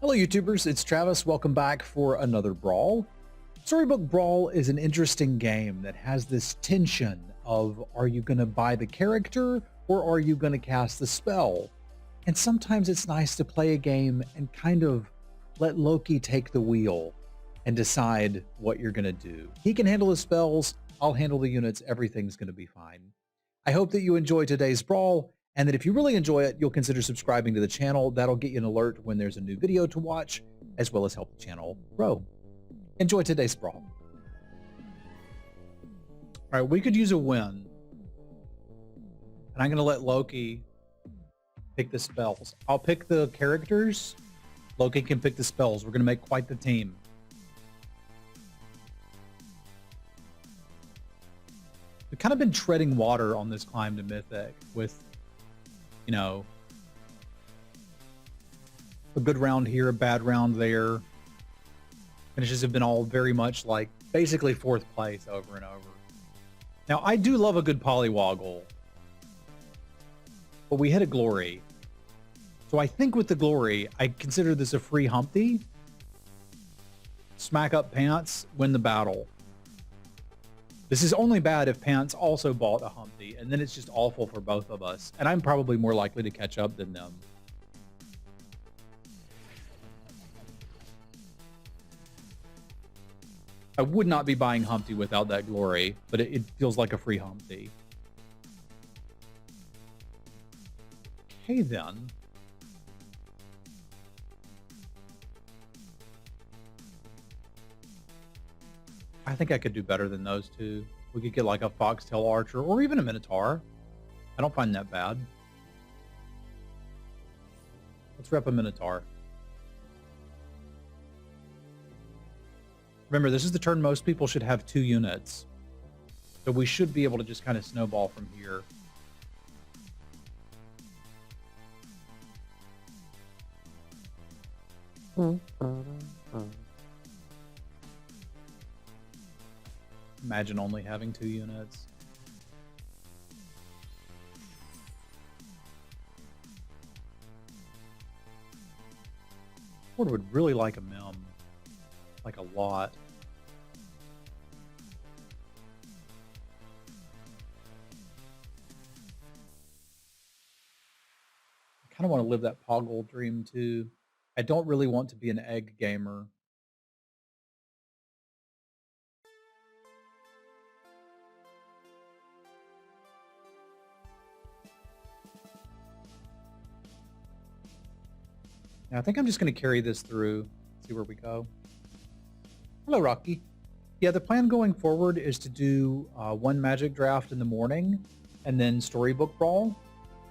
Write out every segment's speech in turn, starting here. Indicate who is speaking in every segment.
Speaker 1: Hello YouTubers, it's Travis. Welcome back for another Brawl. Storybook Brawl is an interesting game that has this tension of, are you going to buy the character or are you going to cast the spell? And sometimes it's nice to play a game and kind of let Loki take the wheel and decide what you're going to do. He can handle the spells, I'll handle the units, everything's going to be fine. I hope that you enjoy today's Brawl, and that if you really enjoy it, you'll consider subscribing to the channel. That'll get you an alert when there's a new video to watch, as well as help the channel grow. Enjoy today's Brawl. All right, we could use a win. And I'm going to let Loki pick the spells. I'll pick the characters. Loki can pick the spells. We're going to make quite the team. We've kind of been treading water on this climb to Mythic with, you know, a good round here, a bad round there. Finishes have been all very much like basically fourth place over and over. Now, I do love a good polywoggle, but we hit a glory. So I think with the glory, I consider this a free Humpty. Smack up Pants, win the battle. This is only bad if Pants also bought a Humpty, and then it's just awful for both of us. And I'm probably more likely to catch up than them. I would not be buying Humpty without that glory, but it feels like a free Humpty. Okay, then. I think I could do better than those two. We could get like a Foxtail Archer or even a Minotaur. I don't find that bad. Let's rep a Minotaur. Remember, this is the turn most people should have 2 units. So we should be able to just kind of snowball from here. Imagine only having 2 units. Ford would really like a Mem. Like a lot. I kind of want to live that Poggle dream too. I don't really want to be an egg gamer. Now, I think I'm just going to carry this through, see where we go. Hello, Rocky. Yeah, the plan going forward is to do 1 Magic draft in the morning and then Storybook Brawl,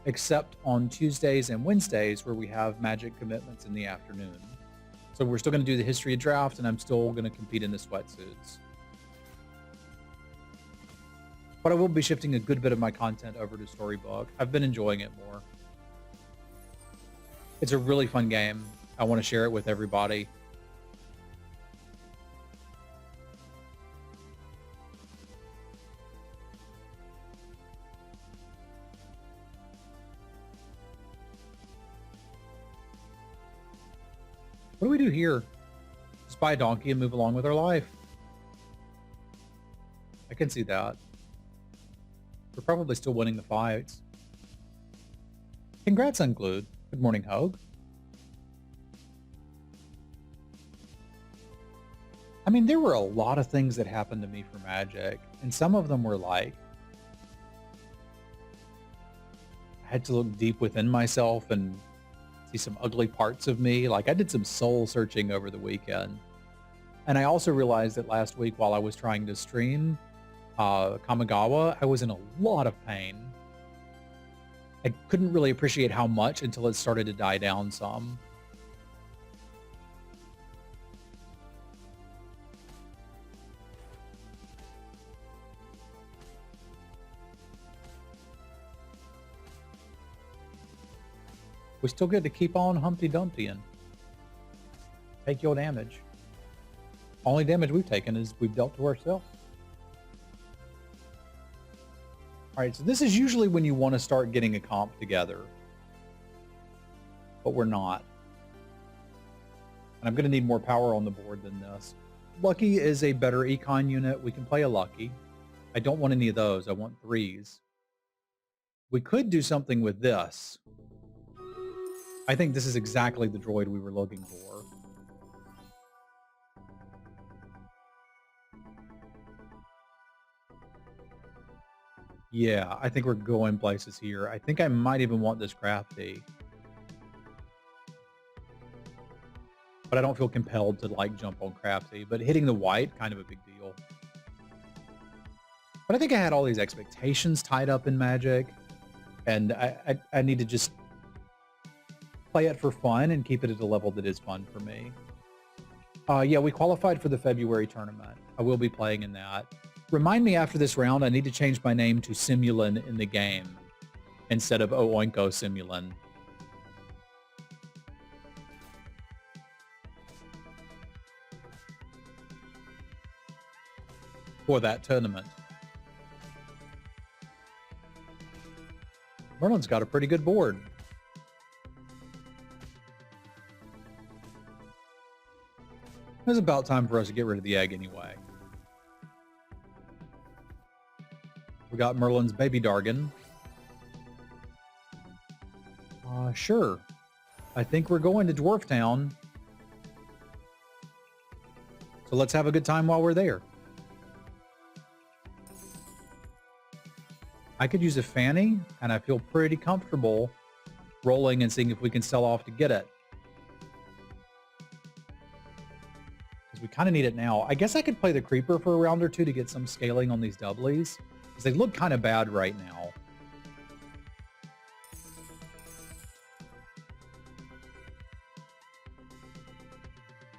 Speaker 1: except on Tuesdays and Wednesdays where we have Magic commitments in the afternoon. So we're still going to do the History of Draft, and I'm still going to compete in the sweatsuits. But I will be shifting a good bit of my content over to Storybook. I've been enjoying it more. It's a really fun game. I want to share it with everybody. What do we do here? Just buy a donkey and move along with our life. I can see that. We're probably still winning the fights. Congrats, Unglued. Good morning, Hogue. I mean, there were a lot of things that happened to me for Magic, and some of them were like, I had to look deep within myself and see some ugly parts of me. Like, I did some soul searching over the weekend. And I also realized that last week while I was trying to stream Kamigawa, I was in a lot of pain. I couldn't really appreciate how much until it started to die down some. We still get to keep on Humpty Dumptying. Take your damage. Only damage we've taken is we've dealt to ourselves. All right, so this is usually when you want to start getting a comp together. But we're not. And I'm going to need more power on the board than this. Lucky is a better econ unit. We can play a Lucky. I don't want any of those. I want 3s. We could do something with this. I think this is exactly the droid we were looking for. Yeah, I think we're going places here. I think I might even want this crafty. But I don't feel compelled to like jump on crafty. But hitting the white, kind of a big deal. But I think I had all these expectations tied up in Magic. And I need to just play it for fun and keep it at a level that is fun for me. Yeah, we qualified for the February tournament. I will be playing in that. Remind me after this round, I need to change my name to Semulin in the game instead of Oinko Semulin. For that tournament. Merlin's got a pretty good board. It's about time for us to get rid of the egg anyway. We got Merlin's baby Dargan. Sure. I think we're going to Dwarf Town. So let's have a good time while we're there. I could use a Fanny, and I feel pretty comfortable rolling and seeing if we can sell off to get it. Because we kind of need it now. I guess I could play the Creeper for a round or two to get some scaling on these doublies. Because they look kind of bad right now.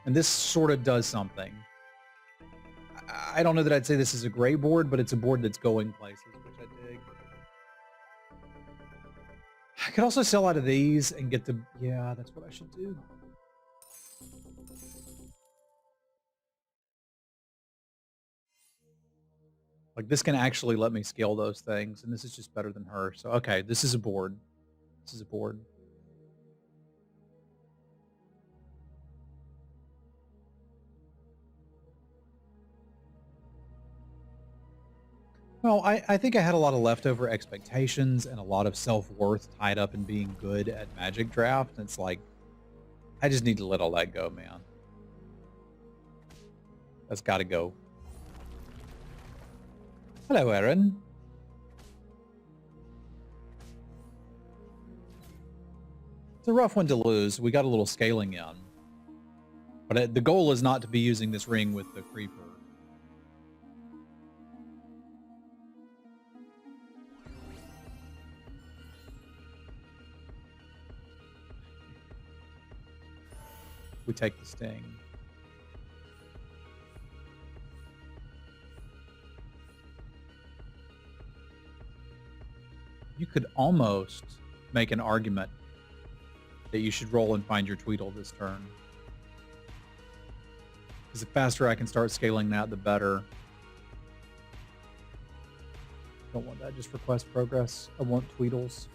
Speaker 1: And this sort of does something. I don't know that I'd say this is a great board, but it's a board that's going places, which I dig. I could also sell out of these and get the... Yeah, that's what I should do. Like, this can actually let me scale those things, and this is just better than her. So, okay, this is a board. This is a board. Well, I think I had a lot of leftover expectations and a lot of self-worth tied up in being good at Magic Draft. And it's like, I just need to let all that go, man. That's got to go. Hello, Aaron. It's a rough one to lose. We got a little scaling in. But the goal is not to be using this ring with the Creeper. We take the sting. You could almost make an argument that you should roll and find your Tweedle this turn. Because the faster I can start scaling that, the better. Don't want that, just request progress. I want Tweedles.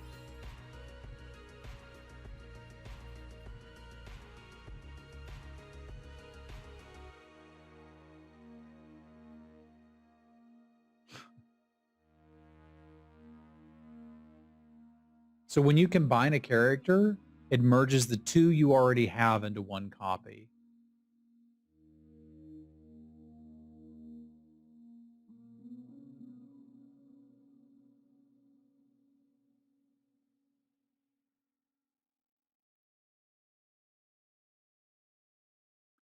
Speaker 1: So when you combine a character, it merges the two you already have into one copy.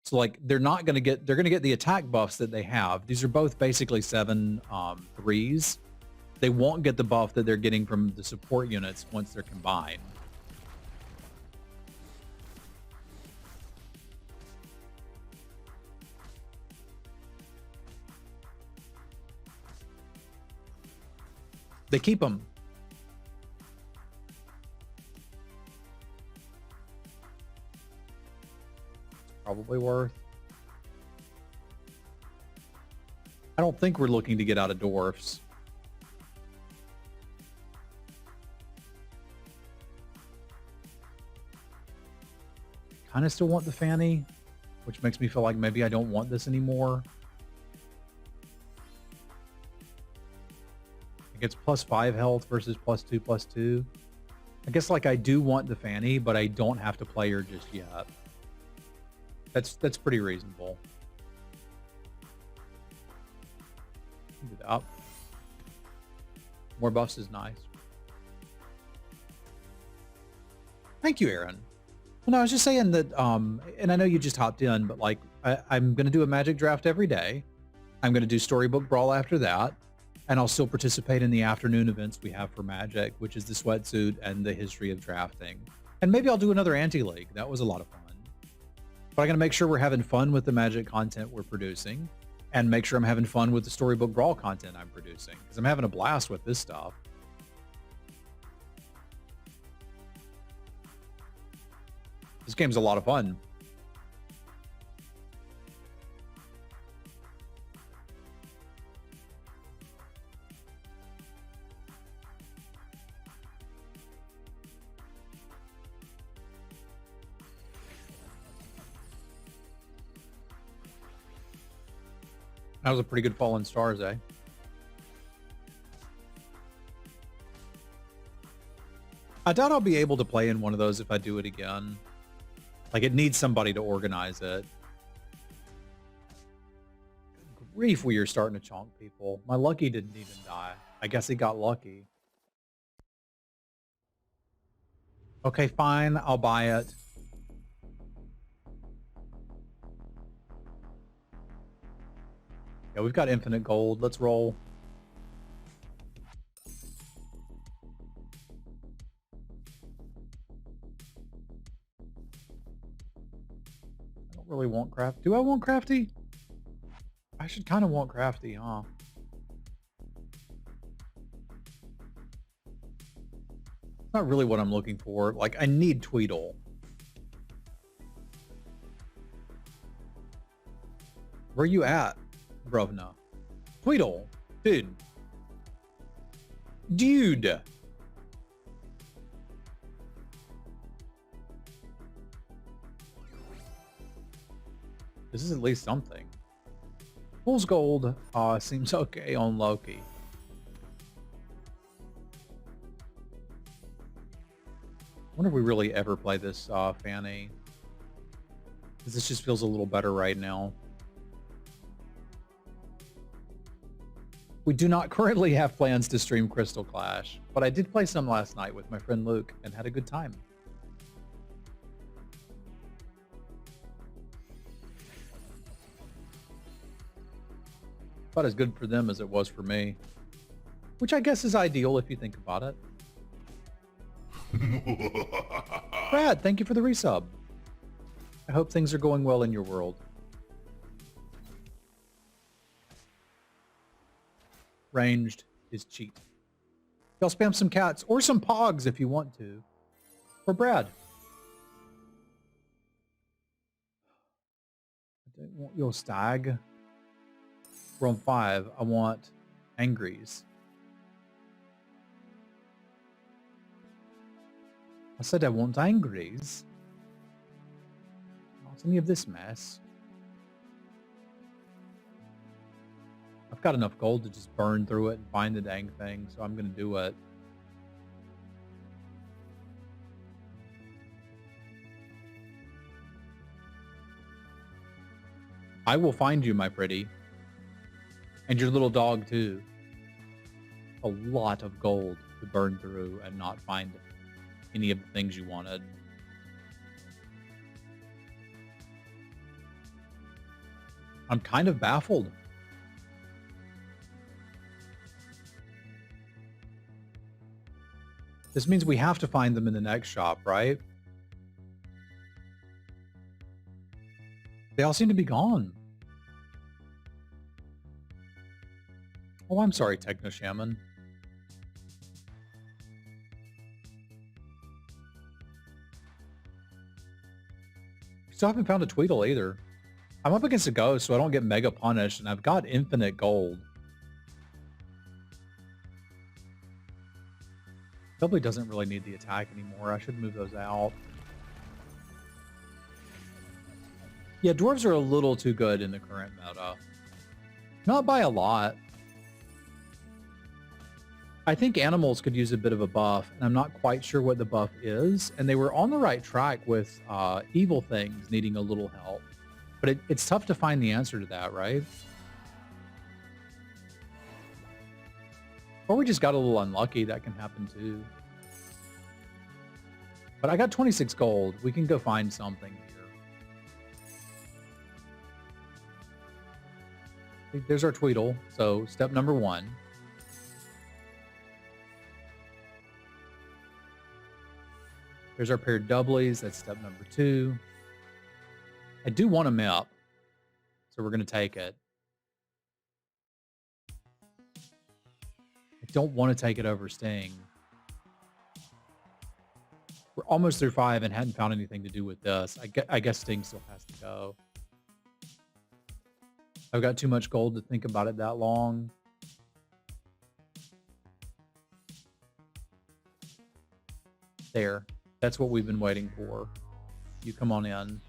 Speaker 1: So like they're going to get the attack buffs that they have. These are both basically 7 3s. They won't get the buff that they're getting from the support units once they're combined. They keep them. Probably worth. I don't think we're looking to get out of dwarfs. Kind of still want the Fanny. which makes me feel like maybe I don't want this anymore. It gets +5 health versus +2/+2. I guess like I do want the Fanny, but I don't have to play her just yet. That's pretty reasonable. Do that. More buffs is nice. Thank you, Aaron. Well, no, I was just saying that, and I know you just hopped in, but like, I'm going to do a Magic draft every day. I'm going to do Storybook Brawl after that, and I'll still participate in the afternoon events we have for Magic, which is the sweatsuit and the history of drafting. And maybe I'll do another anti-league. That was a lot of fun. But I'm going to make sure we're having fun with the Magic content we're producing, and make sure I'm having fun with the Storybook Brawl content I'm producing, because I'm having a blast with this stuff. This game's a lot of fun. That was a pretty good Fallen Stars, eh? I doubt I'll be able to play in one of those if I do it again. Like, it needs somebody to organize it. Good grief, we are starting to chonk people. My Lucky didn't even die. I guess he got lucky. Okay, fine. I'll buy it. Yeah, we've got infinite gold. Let's roll. I don't really want craft. Do I want crafty? I should kind of want crafty, huh? Not really what I'm looking for. Like, I need Tweedle. Where you at, Brovna? Tweedle. Dude. Dude. This is at least something. Fool's Gold seems okay on Loki. I wonder if we really ever play this Fanny. Because this just feels a little better right now. We do not currently have plans to stream Crystal Clash, but I did play some last night with my friend Luke and had a good time. About as good for them as it was for me. Which I guess is ideal if you think about it. Brad, thank you for the resub. I hope things are going well in your world. Ranged is cheat. Y'all spam some cats or some pogs if you want to. For Brad. I don't want your stag. We're on 5. I want angries. I said I want angries. Not any of this mess. I've got enough gold to just burn through it and find the dang thing, so I'm going to do it. I will find you, my pretty. And your little dog, too. A lot of gold to burn through and not find any of the things you wanted. I'm kind of baffled. This means we have to find them in the next shop, right? They all seem to be gone. Oh, I'm sorry, Techno Shaman. Still haven't found a Tweedle either. I'm up against a ghost, so I don't get mega punished, and I've got infinite gold. Probably doesn't really need the attack anymore. I should move those out. Yeah, dwarves are a little too good in the current meta. Not by a lot. I think animals could use a bit of a buff, and I'm not quite sure what the buff is. And they were on the right track with evil things needing a little help. But it's tough to find the answer to that, right? Or we just got a little unlucky. That can happen too. But I got 26 gold. We can go find something here. There's our Tweedle. So step number 1. There's our paired doublies. That's step number 2. I do want a map, so we're going to take it. I don't want to take it over Sting. We're almost through 5 and hadn't found anything to do with this. I guess Sting still has to go. I've got too much gold to think about it that long. There. That's what we've been waiting for. You come on in.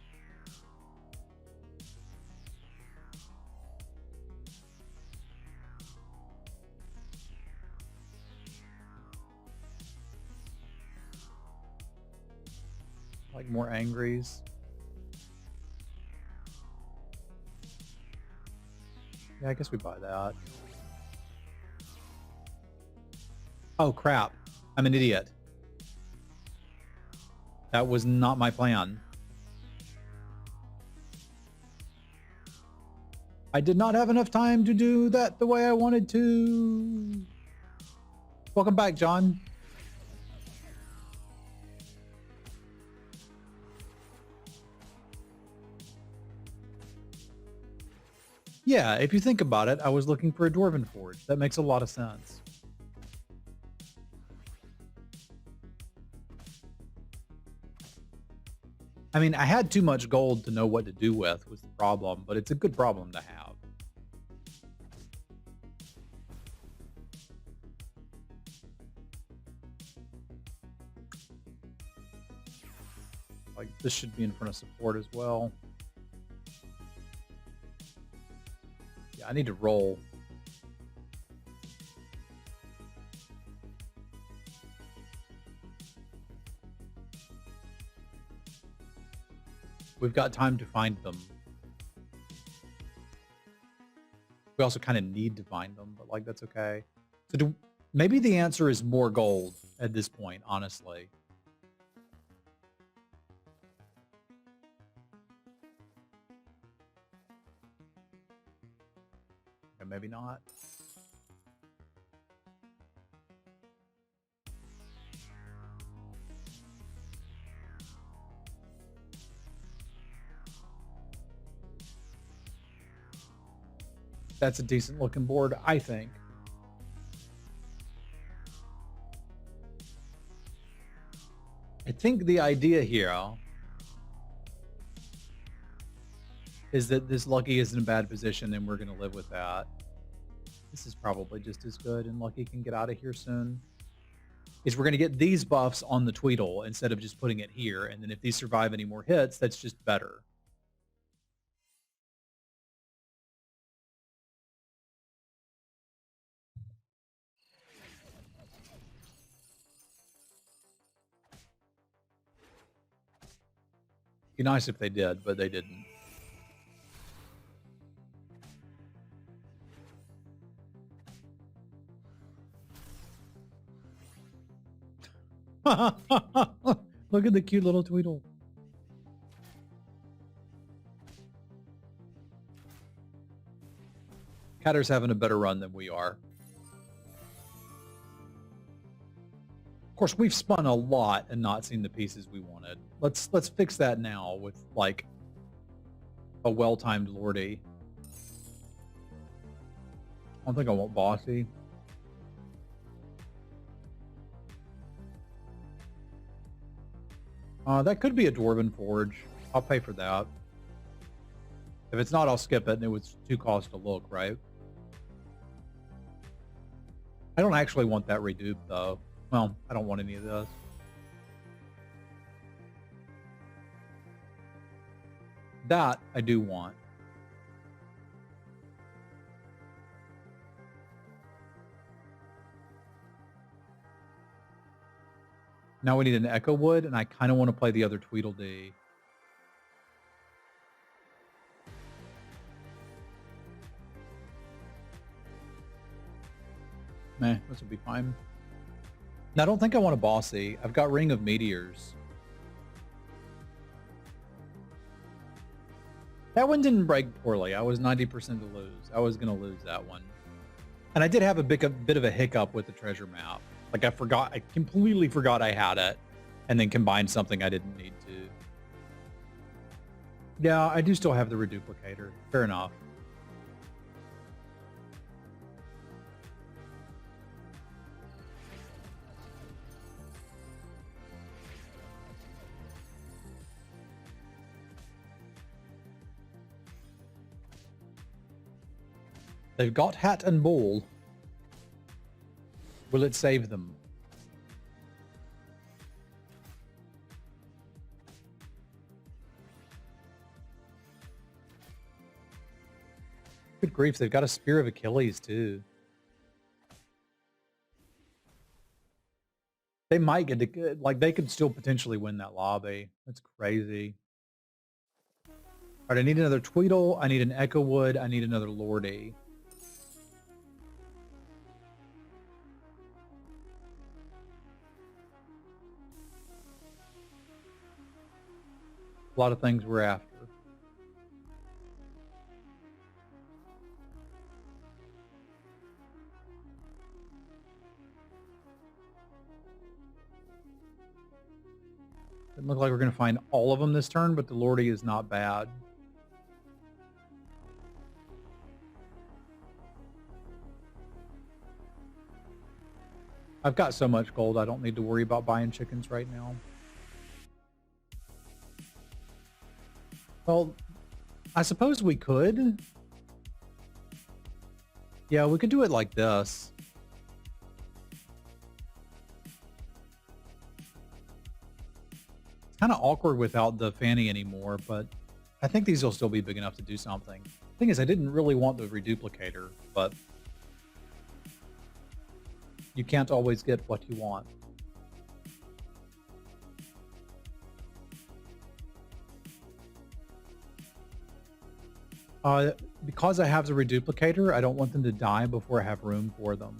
Speaker 1: Like more angries. Yeah, I guess we buy that. Oh, crap. I'm an idiot. That was not my plan. I did not have enough time to do that the way I wanted to. Welcome back, John. Yeah, if you think about it, I was looking for a Dwarven Forge. That makes a lot of sense. I mean, I had too much gold to know what to do with was the problem, but it's a good problem to have. Like, this should be in front of support as well. Yeah, I need to roll. We've got time to find them. We also kind of need to find them, but like that's okay. So maybe the answer is more gold at this point, honestly. Or maybe not. That's a decent looking board, I think. I think the idea here is that this Lucky is in a bad position and we're going to live with that. This is probably just as good and Lucky can get out of here soon. Is we're going to get these buffs on the Tweedle instead of just putting it here. And then if these survive any more hits, that's just better. Be nice if they did, but they didn't. Look at the cute little Tweedle. Catter's having a better run than we are. Of course, we've spun a lot and not seen the pieces we wanted. Let's fix that now with like a well-timed Lordy. I don't think I want Bossy. That could be a Dwarven Forge. I'll pay for that. If it's not, I'll skip it, and it was 2 costs to look, right? I don't actually want that redupe, though. Well, I don't want any of this. That I do want. Now we need an Echo Wood, and I kind of want to play the other Tweedledee. Meh, this will be fine. Now, I don't think I want a Bossy. I've got Ring of Meteors. That one didn't break poorly. I was 90% to lose. I was going to lose that one. And I did have a bit of a hiccup with the treasure map. Like I completely forgot I had it and then combined something I didn't need to. Yeah, I do still have the reduplicator. Fair enough. They've got Hat and Ball. Will it save them? Good grief, they've got a Spear of Achilles too. They might get to, like, they could still potentially win that lobby. That's crazy. All right, I need another Tweedle. I need an Echo Wood. I need another Lordy. A lot of things we're after. Doesn't look like we're going to find all of them this turn, but the Lordy is not bad. I've got so much gold, I don't need to worry about buying chickens right now. Well, I suppose we could. Yeah, we could do it like this. It's kind of awkward without the fanny anymore, but I think these will still be big enough to do something. Thing is, I didn't really want the reduplicator, but you can't always get what you want. Because I have the reduplicator, I don't want them to die before I have room for them.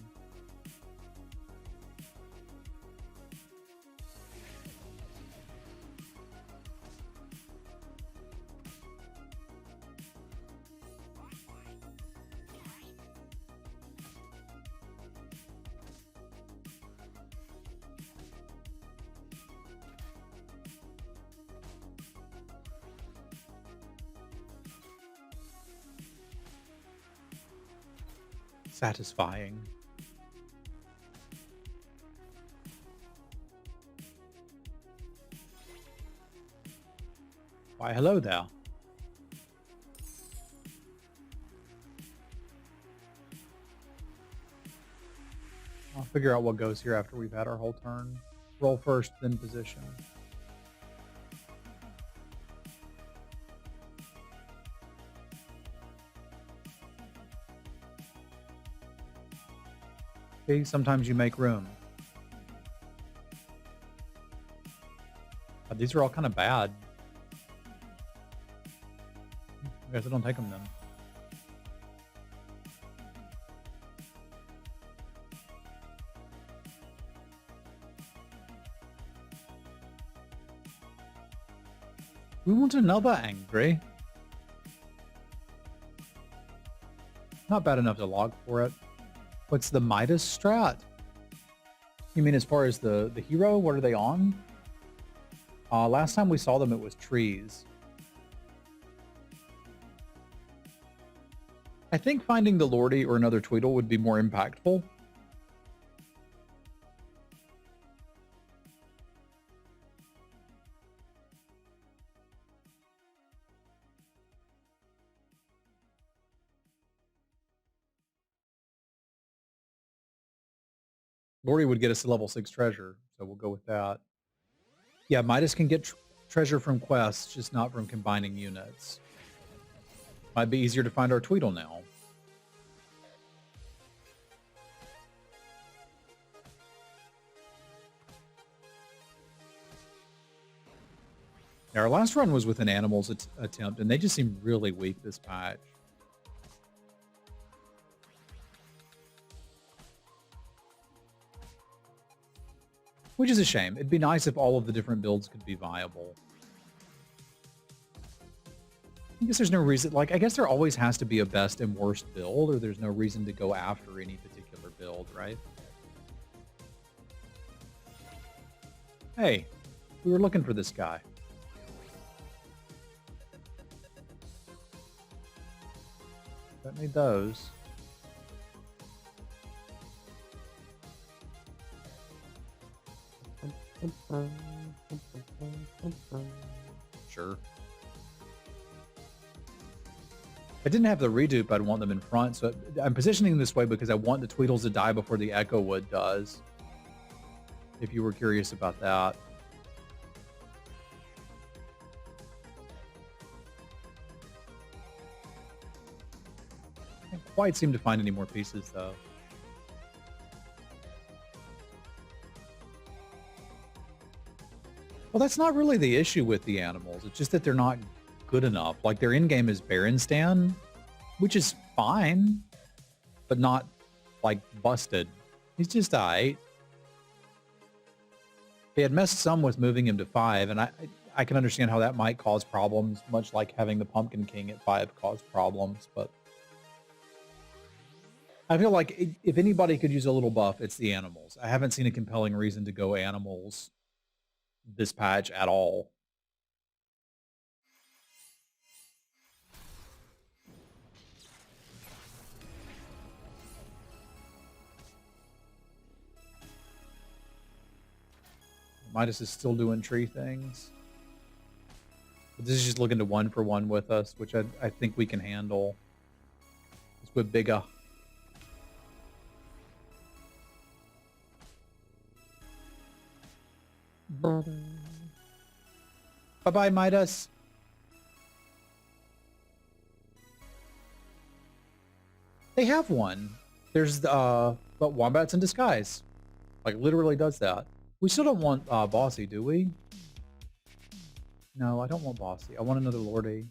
Speaker 1: Satisfying. Why, hello there. I'll figure out what goes here after we've had our whole turn. Roll first, then position. Okay, sometimes you make room. These are all kind of bad. I guess I don't take them then. We want another angry. Not bad enough to log for it. What's the Midas strat? You mean as far as the hero? What are they on? Last time we saw them, it was trees. I think finding the Lordy or another Tweedle would be more impactful. Lordy would get us a level 6 treasure, so we'll go with that. Yeah, Midas can get treasure from quests, just not from combining units. Might be easier to find our Tweedle now. Our last run was with an animals attempt, and they just seem really weak this patch. Which is a shame. It'd be nice if all of the different builds could be viable. I guess there's no reason, like, I guess there always has to be a best and worst build, or there's no reason to go after any particular build, right? Hey, we were looking for this guy. That made those. Sure. If I didn't have the redupe, I'd want them in front, so I'm positioning this way because I want the Tweedles to die before the Echo Wood does. If you were curious about that. I can't quite seem to find any more pieces, though. Well, that's not really the issue with the animals. It's just that they're not good enough. Like, their in-game is Berenstain, which is fine, but not, like, busted. He's just aight. They had messed some with moving him to 5, and I can understand how that might cause problems, much like having the Pumpkin King at 5 caused problems, but I feel like if anybody could use a little buff, it's the animals. I haven't seen a compelling reason to go animals this patch at all. Midas is still doing tree things. But this is just looking to 1-for-1 with us, which I think we can handle. It's with bigger. Bye-bye, Midas. They have one. There's but Wombats in Disguise. Like, literally does that. We still don't want Bossy, do we? No, I don't want Bossy. I want another Lordy.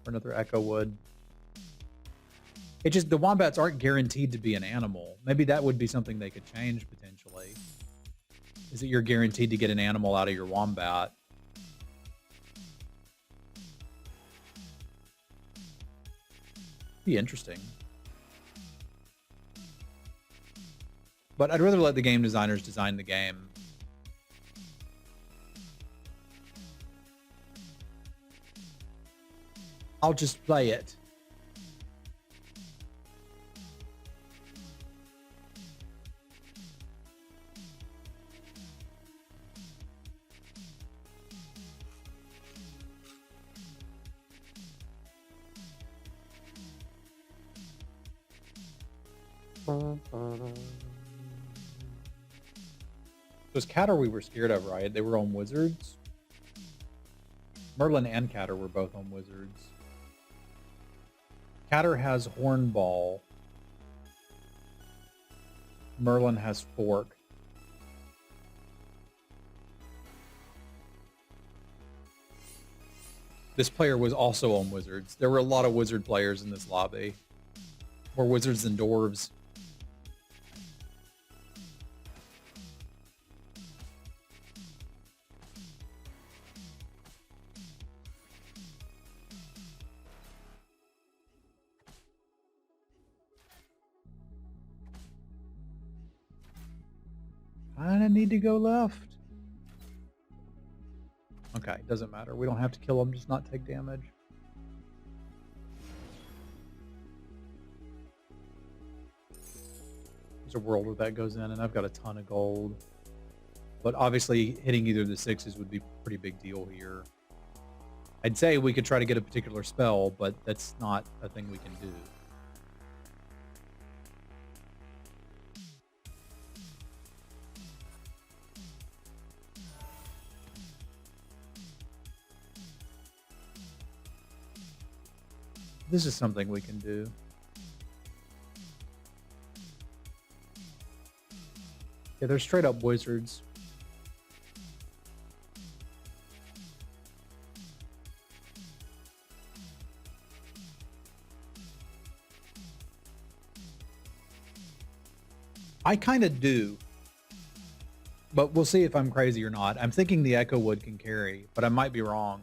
Speaker 1: Or another Echo Wood. It just, the Wombats aren't guaranteed to be an animal. Maybe that would be something they could change, potentially. Is that you're guaranteed to get an animal out of your Wombat. Be interesting. But I'd rather let the game designers design the game. I'll just play it. It was Catter we were scared of, right? They were on Wizards. Merlin and Catter were both on Wizards. Catter has Hornball. Merlin has Fork. This player was also on Wizards. There were a lot of Wizard players in this lobby. More Wizards than Dwarves. I need to go left. Okay, doesn't matter. We don't have to kill him, just not take damage. There's a world where that goes in, and I've got a ton of gold. But obviously, hitting either of the 6s would be a pretty big deal here. I'd say we could try to get a particular spell, but that's not a thing we can do. This is something we can do. Yeah, they're straight up wizards. I kind of do. But we'll see if I'm crazy or not. I'm thinking the Echo Wood can carry, but I might be wrong.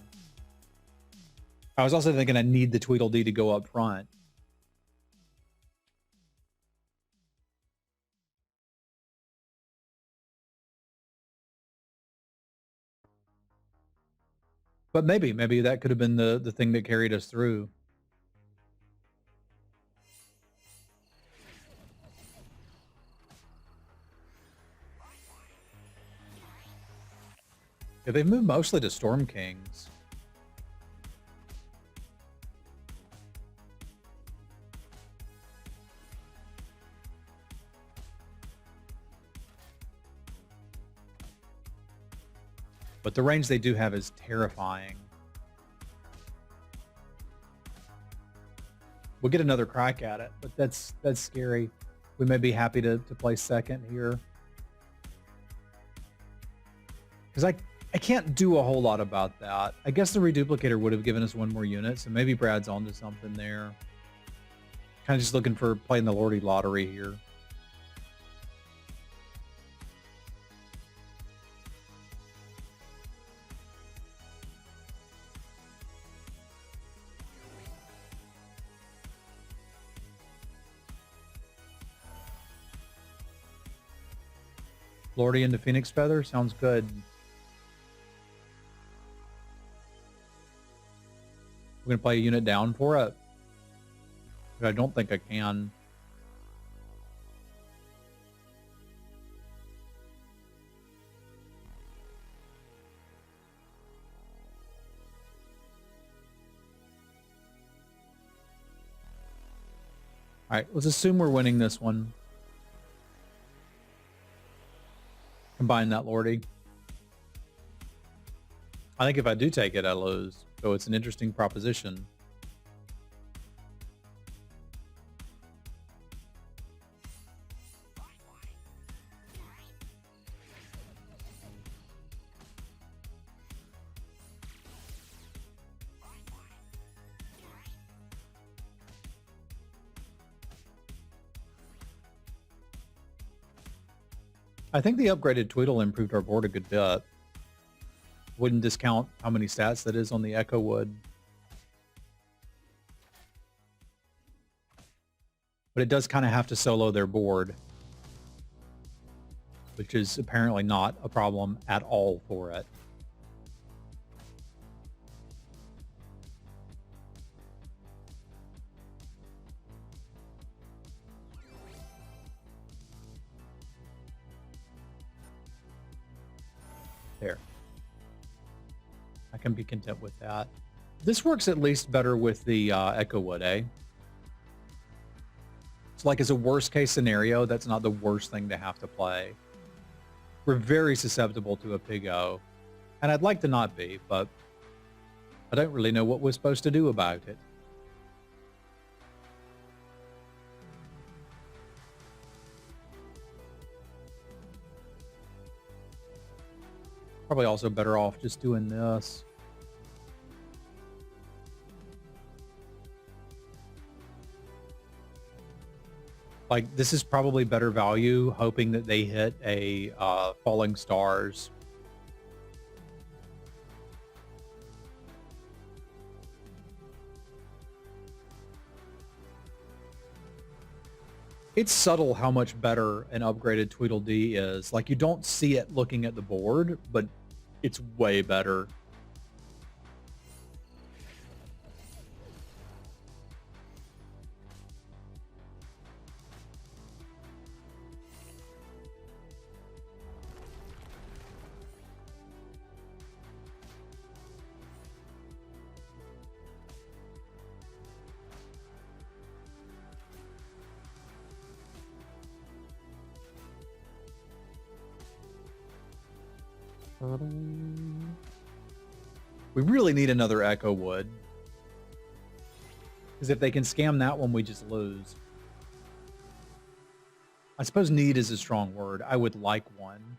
Speaker 1: I was also thinking I need the Tweedledee to go up front. But maybe that could have been the thing that carried us through. Yeah, they've moved mostly to Storm Kings. But the range they do have is terrifying. We'll get another crack at it, but that's scary. We may be happy to play second here. Because I can't do a whole lot about that. I guess the reduplicator would have given us one more unit, so maybe Brad's onto something there. Kind of just looking for playing the Lordy lottery here. Lordy into Phoenix Feather sounds good. We're going to play a unit down for it. But I don't think I can. All right, let's assume we're winning this one. Combine that Lordy. I think if I do take it, I lose. So it's an interesting proposition. I think the upgraded Tweedle improved our board a good bit. Wouldn't discount how many stats that is on the Echo Wood. But it does kind of have to solo their board, which is apparently not a problem at all for it. There. I can be content with that. This works at least better with the Echo Wood, eh? It's like as a worst case scenario, that's not the worst thing to have to play. We're very susceptible to a Pig-O, and I'd like to not be, but I don't really know what we're supposed to do about it. Probably also better off just doing this. Like, this is probably better value, hoping that they hit a Falling Stars. It's subtle how much better an upgraded Tweedledee is. Like, you don't see it looking at the board, but it's way better. We really need another Echo Wood. Because if they can scam that one, we just lose. I suppose need is a strong word. I would like one.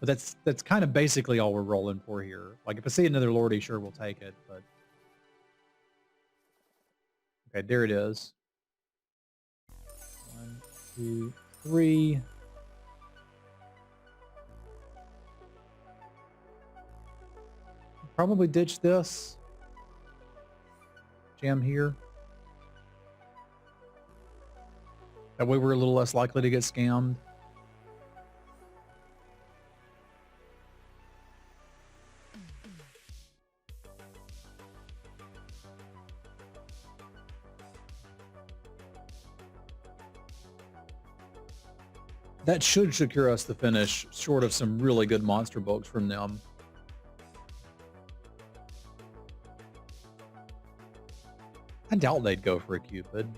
Speaker 1: But that's kind of basically all we're rolling for here. Like, if I see another Lordy, sure, we'll take it, but... Okay, there it is. 1, 2, 3. Probably ditch this. Jam here. That way we're a little less likely to get scammed. That should secure us the finish, short of some really good monster books from them. I doubt they'd go for a Cupid.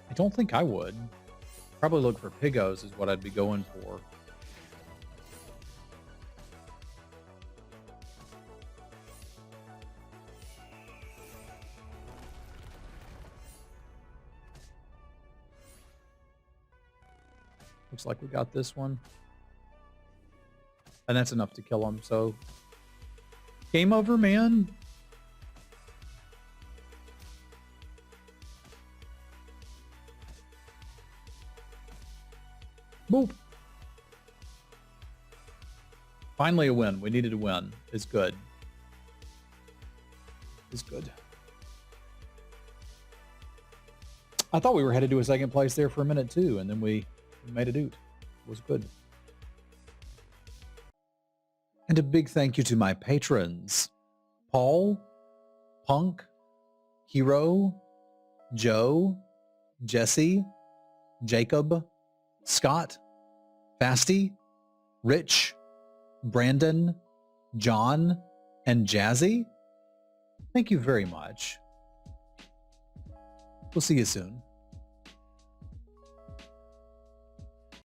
Speaker 1: I don't think I would. Probably look for Pigos is what I'd be going for. Looks like we got this one. And that's enough to kill him, so... Game over, man. Boop. Finally a win. We needed a win. It's good. It's good. I thought we were headed to a second place there for a minute too, and then we made a doot. It was good. And a big thank you to my patrons. Paul, Punk, Hero, Joe, Jesse, Jacob, Scott, Fasty, Rich, Brandon, John, and Jazzy. Thank you very much. We'll see you soon.